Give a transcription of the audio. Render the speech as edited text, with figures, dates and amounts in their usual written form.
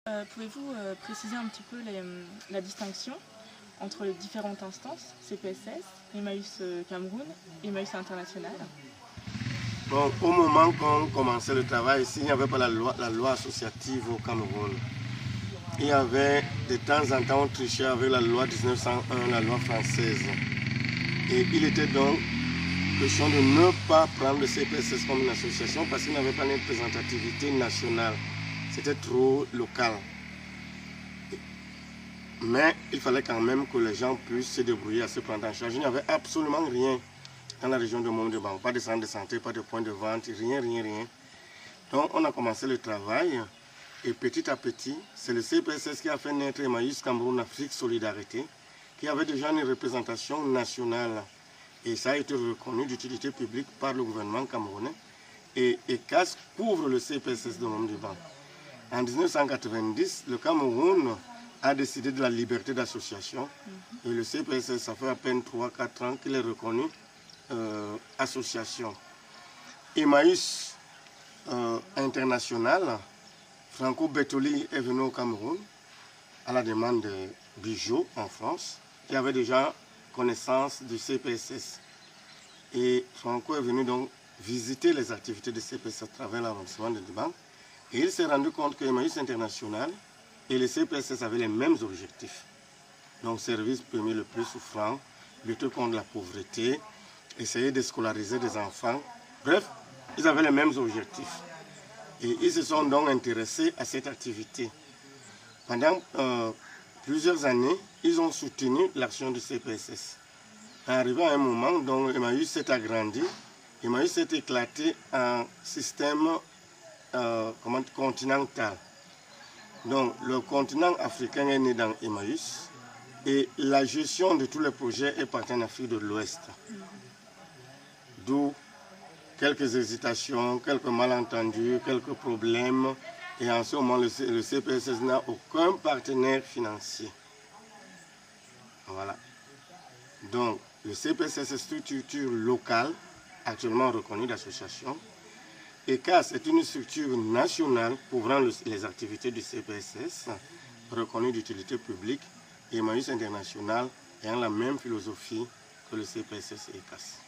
Pouvez-vous préciser un petit peu la distinction entre les différentes instances, CPSS, Emmaüs Cameroun, Emmaüs International? Bon, au moment qu'on commençait le travail ici, il n'y avait pas la loi associative au Cameroun. Il y avait de temps en temps, on trichait avec la loi 1901, la loi française. Et il était donc question de ne pas prendre le CPSS comme une association parce qu'il n'avait pas une représentativité nationale. C'était trop local. Mais il fallait quand même que les gens puissent se débrouiller à se prendre en charge. Il n'y avait absolument rien dans la région de Montauban. Pas de centre de santé, pas de point de vente, rien. Donc on a commencé le travail et petit à petit, c'est le CPSS qui a fait naître Emmaüs Cameroun Afrique Solidarité, qui avait déjà une représentation nationale. Et ça a été reconnu d'utilité publique par le gouvernement camerounais. Et ECAS couvre le CPSS de Montauban. En 1990, le Cameroun a décidé de la liberté d'association. Et le CPSS, ça fait à peine 3-4 ans qu'il est reconnu association. Emmaüs International, Franco Bettoli est venu au Cameroun à la demande de Bijo en France, qui avait déjà connaissance du CPSS. Et Franco est venu donc visiter les activités du CPSS à travers l'arrondissement de Liban. Et il s'est rendu compte que Emmaüs International et le CPSS avaient les mêmes objectifs. Donc, service premier le plus souffrant, lutter contre la pauvreté, essayer de scolariser des enfants. Bref, ils avaient les mêmes objectifs. Et ils se sont donc intéressés à cette activité. Pendant plusieurs années, ils ont soutenu l'action du CPSS. Arrivé à un moment, donc Emmaüs s'est agrandi, Emmaüs s'est éclaté en système continental. Donc, le continent africain est né dans Emmaüs et la gestion de tous les projets est partie en Afrique de l'Ouest. D'où quelques hésitations, quelques malentendus, quelques problèmes. Et en ce moment, le CPSS n'a aucun partenaire financier. Voilà. Donc, le CPSS est une structure locale, actuellement reconnue d'association. ECAS est une structure nationale couvrant les activités du CPSS, reconnue d'utilité publique, et Emmaüs International ayant la même philosophie que le CPSS et ECAS.